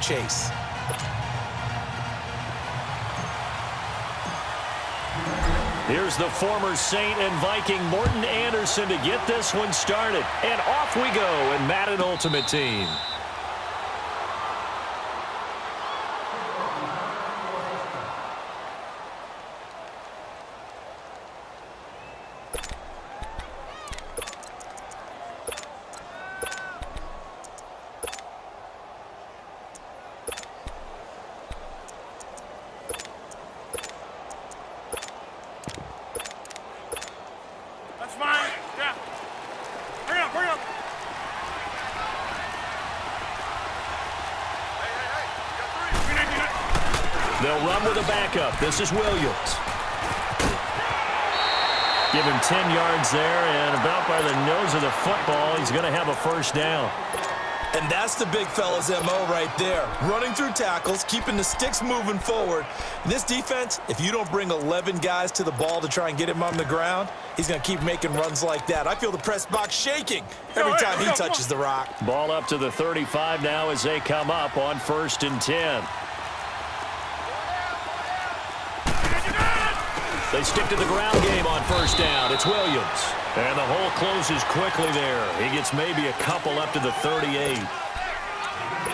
chase. Here's the former Saint and Viking Morten Andersen to get this one started. And off we go in Madden Ultimate Team. They'll run with a backup. This is Williams. Give him 10 yards there, and about by the nose of the football, he's going to have a first down. And that's the big fella's MO right there. Running through tackles, keeping the sticks moving forward. This defense, if you don't bring 11 guys to the ball to try and get him on the ground, he's going to keep making runs like that. I feel the press box shaking every time he touches the rock. Ball up to the 35 now as they come up on 1st and 10. They stick to the ground game on 1st down. It's Williams. And the hole closes quickly there. He gets maybe a couple up to the 38.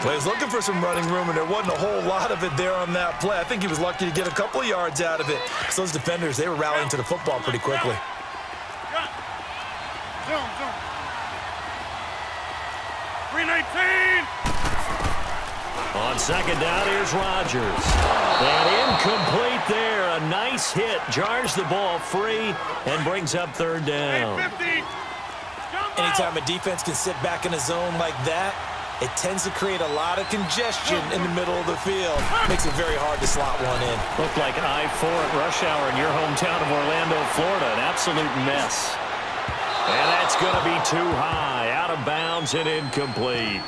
Well, he's looking for some running room, and there wasn't a whole lot of it there on that play. I think he was lucky to get a couple of yards out of it. So those defenders, they were rallying to the football pretty quickly. Zone. 319. On 2nd down, here's Rodgers. And incomplete there. A nice hit. Jars the ball free and brings up 3rd down. Anytime a defense can sit back in a zone like that, it tends to create a lot of congestion in the middle of the field. Makes it very hard to slot one in. Looked like I-4 at rush hour in your hometown of Orlando, Florida. An absolute mess. And that's going to be too high. Out of bounds and incomplete.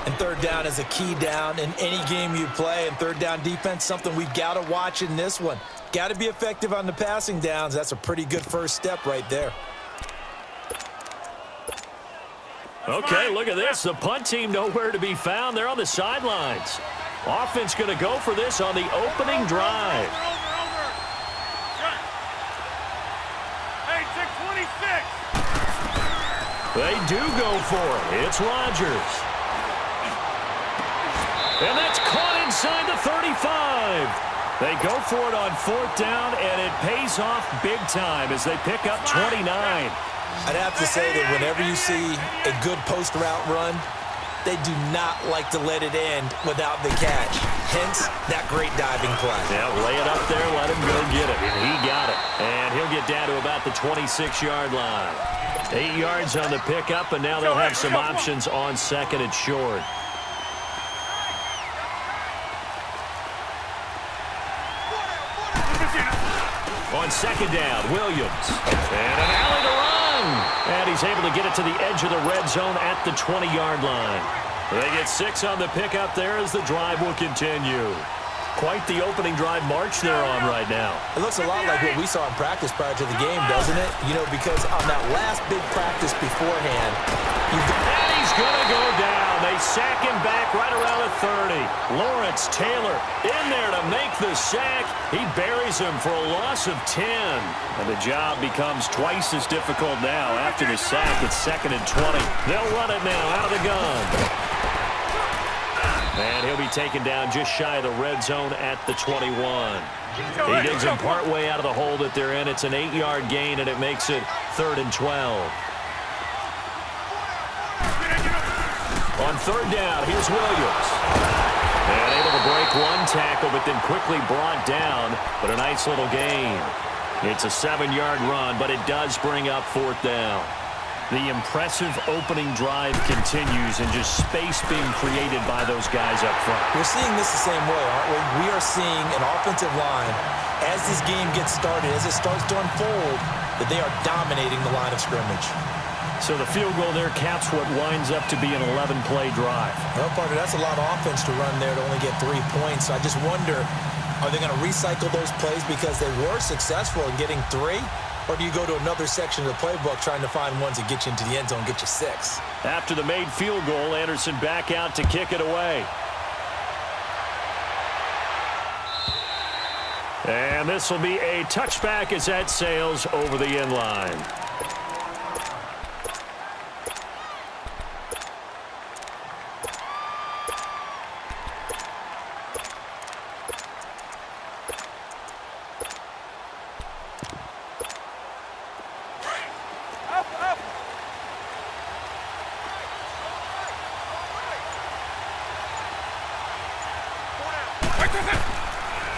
And 3rd down is a key down in any game you play. And 3rd down defense, something we've got to watch in this one. Got to be effective on the passing downs. That's a pretty good first step right there. Okay, look at this. The punt team nowhere to be found. They're on the sidelines. Offense going to go for this on the opening drive. Hey, 626. They do go for it. It's Rodgers. And that's caught inside the 35. They go for it on 4th down, and it pays off big time as they pick up 29. I'd have to say that whenever you see a good post route run, they do not like to let it end without the catch. Hence, that great diving play. Yeah, lay it up there, let him go get it. And he got it. And he'll get down to about the 26-yard line. 8 yards on the pickup, and now they'll have some options on 2nd and short. On 2nd down, Williams. And an alley to run. And he's able to get it to the edge of the red zone at the 20-yard line. They get 6 on the pickup there as the drive will continue. Quite the opening drive march they're on right now. It looks a lot like what we saw in practice prior to the game, doesn't it? You know, because on that last big practice beforehand, and he's going to go down. They sack him back right around the 30. Lawrence Taylor in there to make the sack. He buries him for a loss of 10. And the job becomes twice as difficult now after the sack. It's 2nd and 20. They'll run it now out of the gun. And he'll be taken down just shy of the red zone at the 21. He digs him partway out of the hole that they're in. It's an 8-yard gain, and it makes it 3rd and 12. On 3rd down, here's Williams. And able to break one tackle, but then quickly brought down. But a nice little gain. It's a 7-yard run, but it does bring up 4th down. The impressive opening drive continues, and just space being created by those guys up front. We're seeing this the same way, aren't we? We are seeing an offensive line, as this game gets started, as it starts to unfold, that they are dominating the line of scrimmage. So the field goal there caps what winds up to be an 11-play drive. Well, partner, that's a lot of offense to run there to only get 3 points. So I just wonder, are they going to recycle those plays because they were successful in getting 3? Or do you go to another section of the playbook trying to find ones that get you into the end zone, get you 6? After the made field goal, Andersen back out to kick it away. And this will be a touchback as that sails over the end line.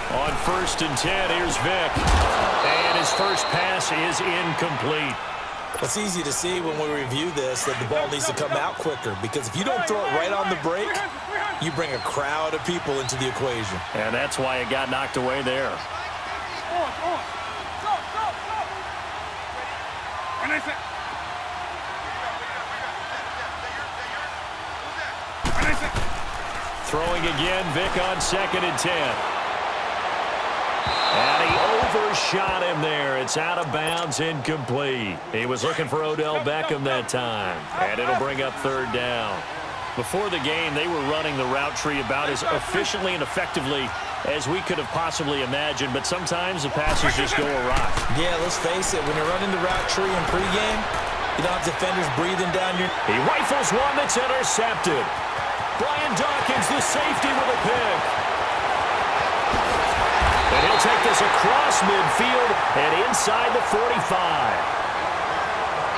On 1st and 10, here's Vic. And his first pass is incomplete. It's easy to see when we review this that the ball needs to come out quicker, because if you don't throw it right on the break, you bring a crowd of people into the equation. And that's why it got knocked away there. Throwing again, Vic on 2nd and 10. And he overshot him there. It's out of bounds, incomplete. He was looking for Odell Beckham that time. And it'll bring up 3rd down. Before the game, they were running the route tree about as efficiently and effectively as we could have possibly imagined, but sometimes the passes just go awry. Yeah, let's face it, when you're running the route tree in pregame, you don't have defenders breathing down your... He rifles one that's intercepted. Brian Dawkins, the safety, with a pick. And he'll take this across midfield and inside the 45.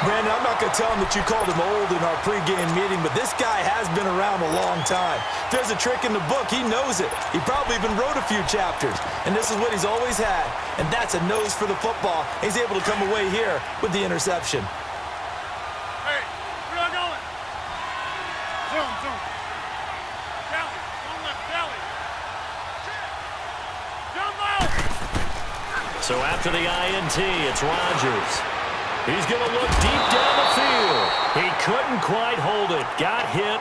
Brandon, I'm not going to tell him that you called him old in our pregame meeting, but this guy has been around a long time. If there's a trick in the book, he knows it. He probably even wrote a few chapters, and this is what he's always had, and that's a nose for the football. He's able to come away here with the interception. Hey, where are you going? Zoom, zoom. Tally, don't let tally. Jump out! So after the INT, it's Rodgers. He's going to look deep down the field. He couldn't quite hold it. Got hit.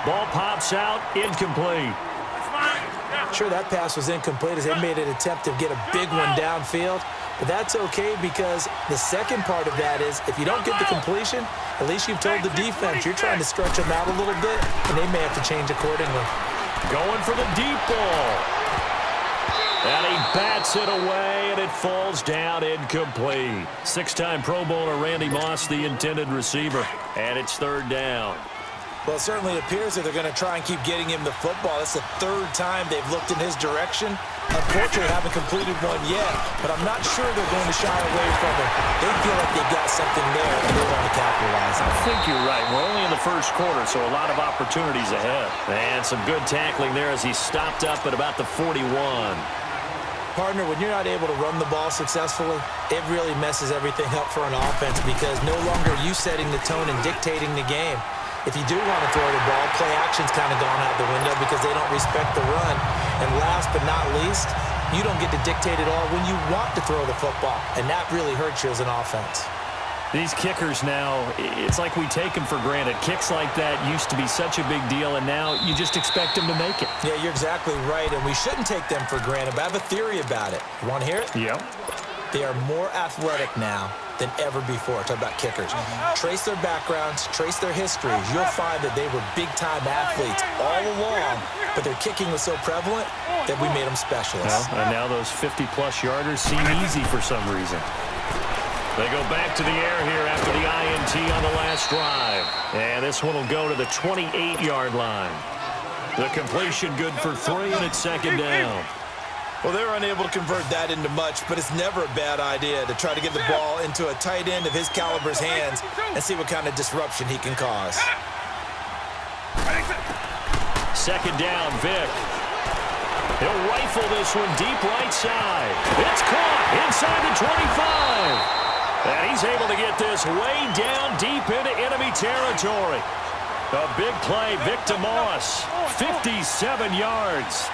Ball pops out. Incomplete. That's fine. Yeah. Sure, that pass was incomplete as they made an attempt to get a big one downfield, but that's okay because the second part of that is if you don't get the completion, at least you've told the defense you're trying to stretch them out a little bit, and they may have to change accordingly. Going for the deep ball. And he bats it away, and it falls down incomplete. 6-time Pro Bowler Randy Moss, the intended receiver. And it's 3rd down. Well, it certainly appears that they're going to try and keep getting him the football. That's the 3rd time they've looked in his direction. Unfortunately, haven't completed one yet, but I'm not sure they're going to shy away from it. They feel like they've got something there, and they want to capitalize on it. I think you're right. We're only in the 1st quarter, so a lot of opportunities ahead. And some good tackling there as he stopped up at about the 41. Partner, when you're not able to run the ball successfully, it really messes everything up for an offense because no longer are you setting the tone and dictating the game. If you do want to throw the ball, play action's kind of gone out the window because they don't respect the run. And last but not least, you don't get to dictate it all when you want to throw the football, and that really hurts you as an offense. These kickers now, it's like we take them for granted. Kicks like that used to be such a big deal, and now you just expect them to make it. Yeah, you're exactly right, and we shouldn't take them for granted, but I have a theory about it. You want to hear it? Yep. They are more athletic now than ever before. Talk about kickers. Trace their backgrounds, trace their histories. You'll find that they were big-time athletes all along, but their kicking was so prevalent that we made them specialists. Well, and now those 50-plus yarders seem easy for some reason. They go back to the air here after the INT on the last drive. And this one will go to the 28-yard line. The completion good for 3, and it's 2nd down. Well, they were unable to convert that into much, but it's never a bad idea to try to get the ball into a tight end of his caliber's hands and see what kind of disruption he can cause. 2nd down, Vic. He'll rifle this one deep right side. It's caught inside the 25. And he's able to get this way down deep into enemy territory. A big play, Vic Moss, 57 yards.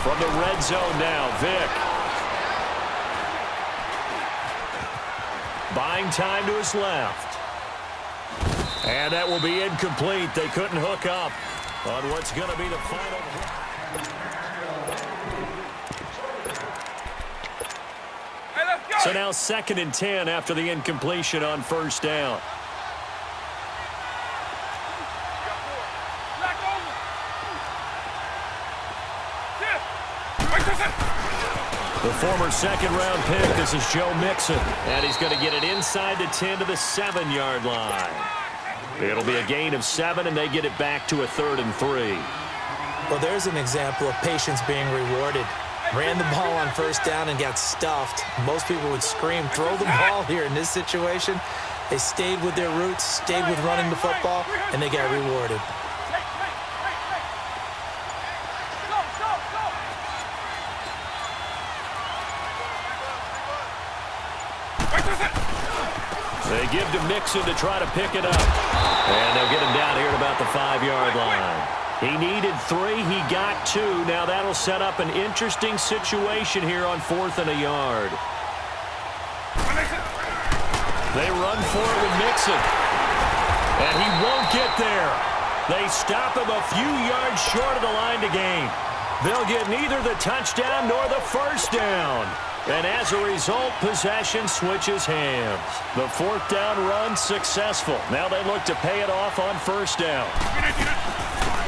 From the red zone now, Vic. Buying time to his left. And that will be incomplete. They couldn't hook up on what's going to be the final. So now 2nd and 10 after the incompletion on 1st down. The former second-round pick, this is Joe Mixon. And he's going to get it inside the 10 to the 7-yard line. It'll be a gain of 7, and they get it back to a 3rd and 3. Well, there's an example of patience being rewarded. Ran the ball on first down and got stuffed. Most people would scream, throw the ball here. In this situation, they stayed with their roots, stayed with running the football, and they got rewarded. They give to Mixon to try to pick it up. And they'll get him down here at about the 5-yard line. He needed 3. He got 2. Now that'll set up an interesting situation here on 4th and a yard. They run for it with Mixon. And he won't get there. They stop him a few yards short of the line to gain. They'll get neither the touchdown nor the first down. And as a result, possession switches hands. The 4th down run successful. Now they look to pay it off on first down.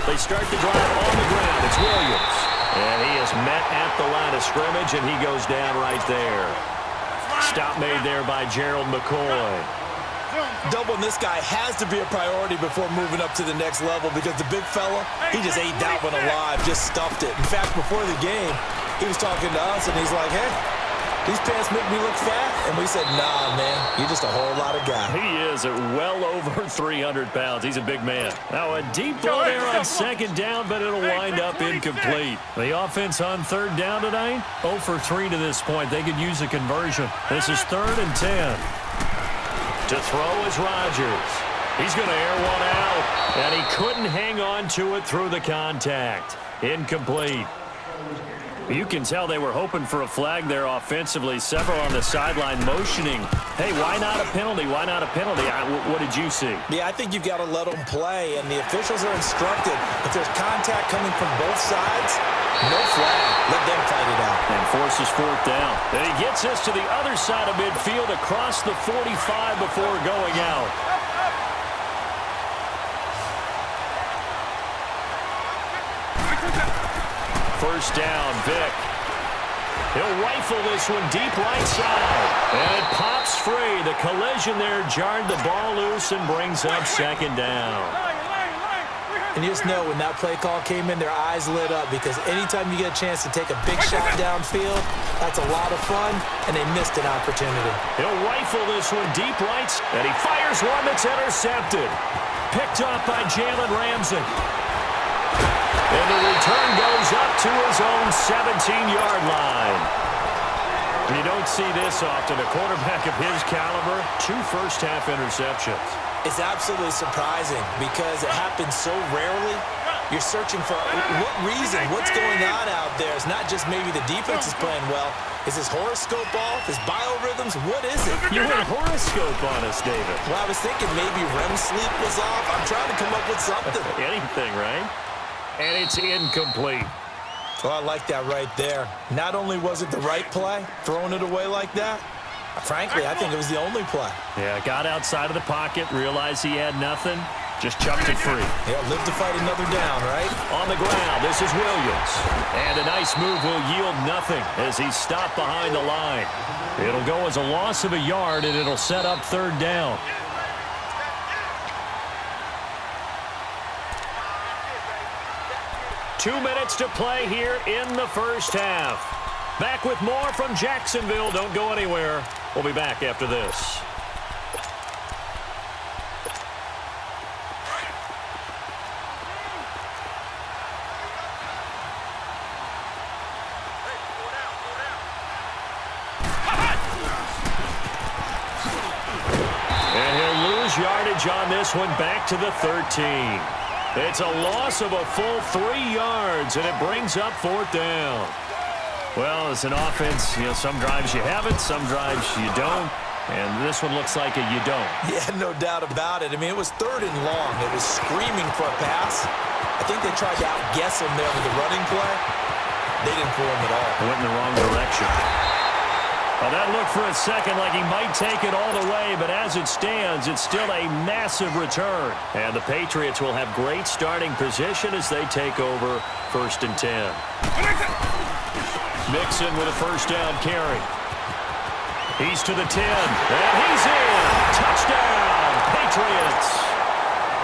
They start the drive on the ground. It's Williams. And he is met at the line of scrimmage, and he goes down right there. Stop made there by Gerald McCoy. Doubling this guy has to be a priority before moving up to the next level because the big fella, he just ate that one alive, just stuffed it. In fact, before the game, he was talking to us, and he's like, hey, these pants make me look fat. And we said, nah, man, you're just a whole lot of guy. He is at well over 300 pounds. He's a big man. Now a deep ball there on second down, but it'll wind up incomplete. The offense on 3rd down tonight, 0 for 3 to this point. They could use a conversion. This is 3rd and 10. To throw is Rodgers. He's going to air one out, and he couldn't hang on to it through the contact. Incomplete. You can tell they were hoping for a flag there offensively. Several on the sideline motioning. Hey, why not a penalty? Why not a penalty? What did you see? Yeah, I think you've got to let them play, and the officials are instructed. If there's contact coming from both sides, no flag. Let them fight it out. And forces 4th down. Then he gets us to the other side of midfield across the 45 before going out. First down, Vick. He'll rifle this one deep right side. And it pops free. The collision there jarred the ball loose and brings up 2nd down. And you just know when that play call came in, their eyes lit up because anytime you get a chance to take a big shot downfield, that's a lot of fun, and they missed an opportunity. He'll rifle this one deep right, and he fires one that's intercepted. Picked up by Jalen Ramsey. And the return goes up to his own 17-yard line. You don't see this often. A quarterback of his caliber, 2 first-half interceptions. It's absolutely surprising because it happens so rarely. You're searching for what reason, what's going on out there. It's not just maybe the defense is playing well. Is his horoscope off? His biorhythms? What is it? You went horoscope on us, David. Well, I was thinking maybe REM sleep was off. I'm trying to come up with something. Anything, right? And it's incomplete. Well, I like that right there. Not only was it the right play, throwing it away like that, frankly, I think it was the only play. Yeah, got outside of the pocket, realized he had nothing, just chucked it free. Yeah, live to fight another down, right? On the ground, this is Williams. And a nice move will yield nothing as he's stopped behind the line. It'll go as a loss of a yard, and it'll set up 3rd down. Two minutes to play here in the first half. Back with more from Jacksonville. Don't go anywhere. We'll be back after this. And he'll lose yardage on this one, back to the 13. It's a loss of a full 3 yards, and it brings up 4th down. Well, as an offense, some drives you have it, some drives you don't. And this one looks like a you don't. Yeah, no doubt about it. I mean, it was 3rd and long. It was screaming for a pass. I think they tried to outguess him there with the running play. They didn't fool him at all. Went in the wrong direction. Well, that looked for a second like he might take it all the way, but as it stands, it's still a massive return. And the Patriots will have great starting position as they take over 1st and 10. Mixon with a first down carry. He's to the 10, and he's in. Touchdown, Patriots.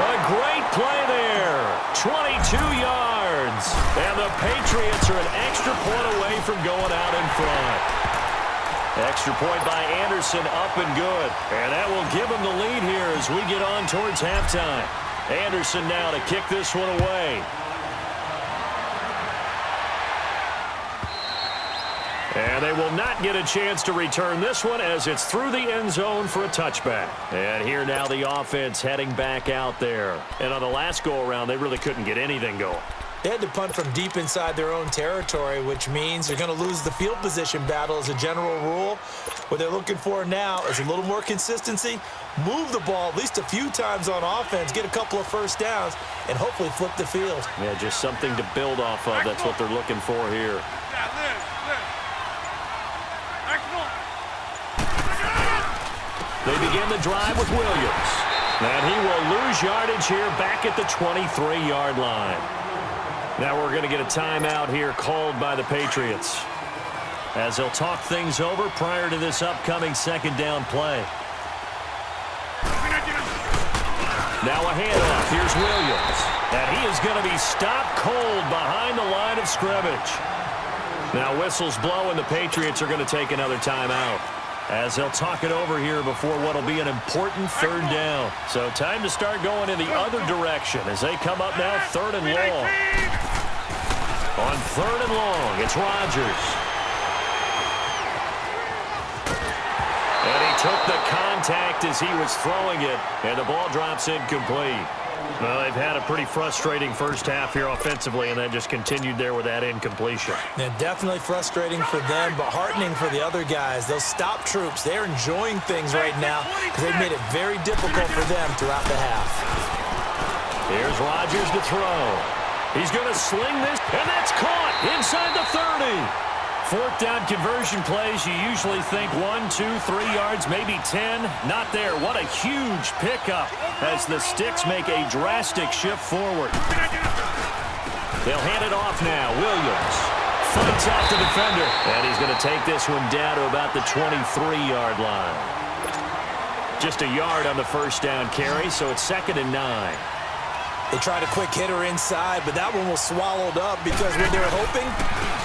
A great play there. 22 yards. And the Patriots are an extra point away from going out in front. Extra point by Anderson, up and good. And that will give them the lead here as we get on towards halftime. Anderson now to kick this one away. And they will not get a chance to return this one as it's through the end zone for a touchback. And here now the offense heading back out there. And on the last go-around, they really couldn't get anything going. They had to punt from deep inside their own territory, which means they're going to lose the field position battle as a general rule. What they're looking for now is a little more consistency, move the ball at least a few times on offense, get a couple of first downs, and hopefully flip the field. Yeah, just something to build off of. That's what they're looking for here. They begin the drive with Williams. And he will lose yardage here back at the 23-yard line. Now we're going to get a timeout here called by the Patriots as they'll talk things over prior to this upcoming second down play. Now a handoff. Here's Williams. And he is going to be stopped cold behind the line of scrimmage. Now whistles blow and the Patriots are going to take another timeout as they'll talk it over here before what will be an important third down. So time to start going in the other direction as they come up now third and long. On third and long, it's Rodgers. And he took the contact as he was throwing it, and the ball drops incomplete. Well, they've had a pretty frustrating first half here offensively, and that just continued there with that incompletion. Yeah, definitely frustrating for them, but heartening for the other guys. Those stop troops, they're enjoying things right now because they've made it very difficult for them throughout the half. Here's Rodgers to throw. He's going to sling this, and that's caught inside the 30. Fourth down conversion plays, you usually think 1, 2, 3 yards, maybe 10. Not there. What a huge pickup as the Sticks make a drastic shift forward. They'll hand it off now. Williams fights off the defender, and he's going to take this one down to about the 23-yard line. Just a yard on the first down carry, so it's 2nd and 9. They tried a quick hitter inside, but that one was swallowed up because what they're hoping,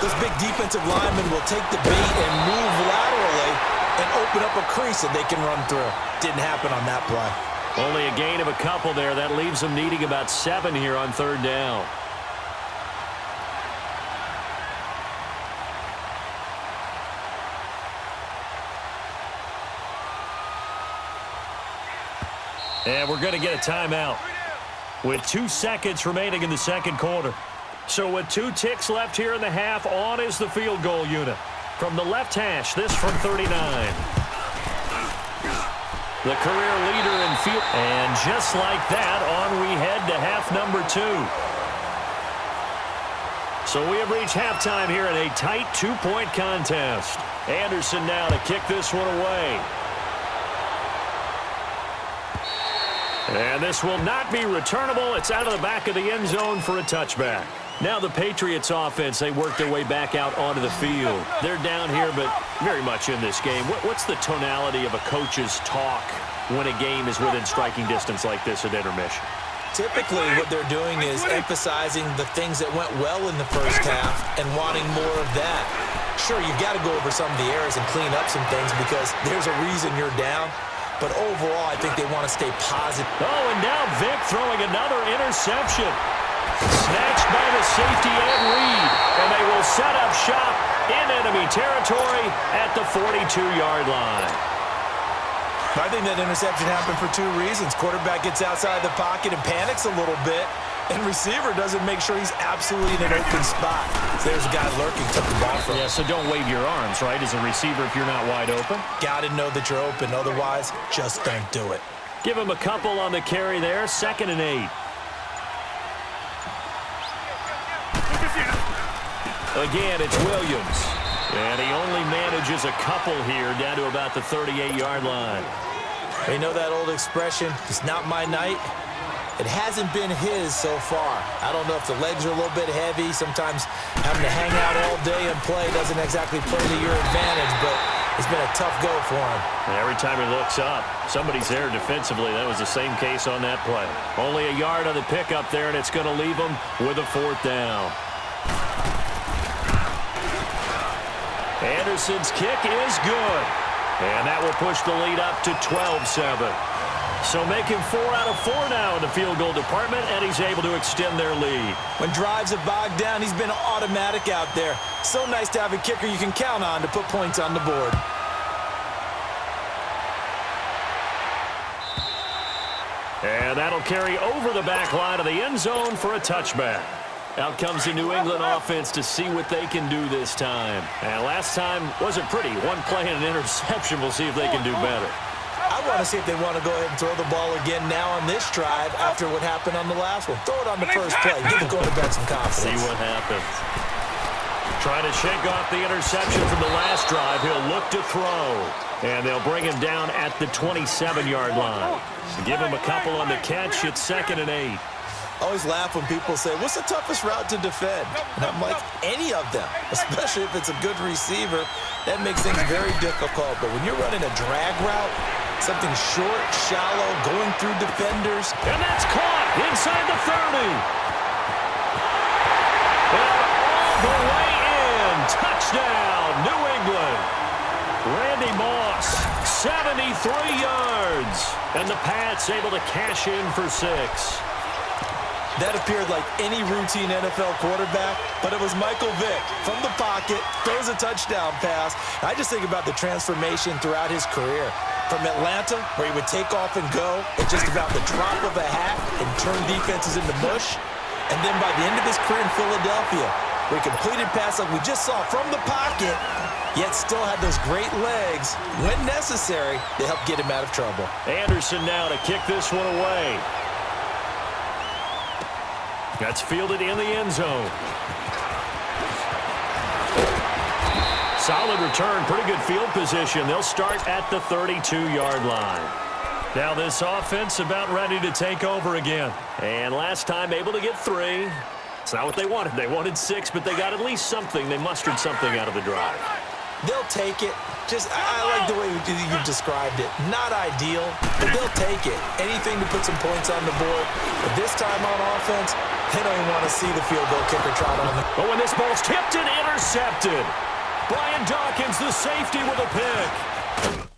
those big defensive linemen will take the bait and move laterally and open up a crease that they can run through. Didn't happen on that play. Only a gain of a couple there. That leaves them needing about 7 here on third down. And we're going to get a timeout with 2 seconds remaining in the second quarter. So with 2 ticks left here in the half, on is the field goal unit. From the left hash, this from 39. The career leader in field. And just like that, on we head to half number 2. So we have reached halftime here in a tight 2-point contest. Anderson now to kick this one away. And this will not be returnable. It's out of the back of the end zone for a touchback. Now the Patriots offense, they work their way back out onto the field. They're down here, but very much in this game. What's the tonality of a coach's talk when a game is within striking distance like this at intermission? Typically, what they're doing is emphasizing the things that went well in the first half and wanting more of that. Sure, you've got to go over some of the errors and clean up some things because there's a reason you're down. But overall, I think they want to stay positive. Oh, and now Vick throwing another interception. Snatched by the safety and Reed. And they will set up shop in enemy territory at the 42-yard line. I think that interception happened for 2 reasons. Quarterback gets outside the pocket and panics a little bit. And receiver doesn't make sure he's absolutely in an open spot. So there's a guy lurking, took the ball from him. Yeah, so don't wave your arms, right, as a receiver if you're not wide open. Got to know that you're open. Otherwise, just don't do it. Give him a couple on the carry there. 2nd and 8. Again, it's Williams. And he only manages a couple here down to about the 38-yard line. You know that old expression, it's not my night. It hasn't been his so far. I don't know if the legs are a little bit heavy. Sometimes having to hang out all day and play doesn't exactly play to your advantage, but it's been a tough go for him. And every time he looks up, somebody's there defensively. That was the same case on that play. Only a yard on the pickup there, and it's going to leave him with a 4th down. Anderson's kick is good. And that will push the lead up to 12-7. So making 4 out of 4 now in the field goal department, and he's able to extend their lead. When drives are bogged down, he's been automatic out there. So nice to have a kicker you can count on to put points on the board. And that'll carry over the back line of the end zone for a touchback. Out comes the New England offense to see what they can do this time. And last time wasn't pretty. One play and an interception. We'll see if they can do better. I want to see if they want to go ahead and throw the ball again now on this drive after what happened on the last one. Throw it on the first play. Give the quarterback some confidence. See what happens. Trying to shake off the interception from the last drive. He'll look to throw. And they'll bring him down at the 27-yard line. Give him a couple on the catch. It's 2nd and 8. I always laugh when people say, what's the toughest route to defend? And I'm like, any of them, especially if it's a good receiver. That makes things very difficult. But when you're running a drag route, something short, shallow, going through defenders. And that's caught inside the 30. And all the way in. Touchdown, New England. Randy Moss, 73 yards. And the Pats able to cash in for 6. That appeared like any routine NFL quarterback, but it was Michael Vick from the pocket, throws a touchdown pass. I just think about the transformation throughout his career. From Atlanta, where he would take off and go at just about the drop of a hat and turn defenses into mush. And then by the end of his career in Philadelphia, where he completed passes like we just saw from the pocket, yet still had those great legs, when necessary, to help get him out of trouble. Anderson now to kick this one away. That's fielded in the end zone. Solid return, pretty good field position. They'll start at the 32-yard line. Now this offense about ready to take over again. And last time able to get 3. It's not what they wanted. They wanted 6, but they got at least something. They mustered something out of the drive. They'll take it. I like the way you've described it. Not ideal, but they'll take it. Anything to put some points on the board. But this time on offense, they don't even want to see the field goal kicker trot on them. But when this ball's tipped and intercepted, Brian Dawkins, the safety, with a pick.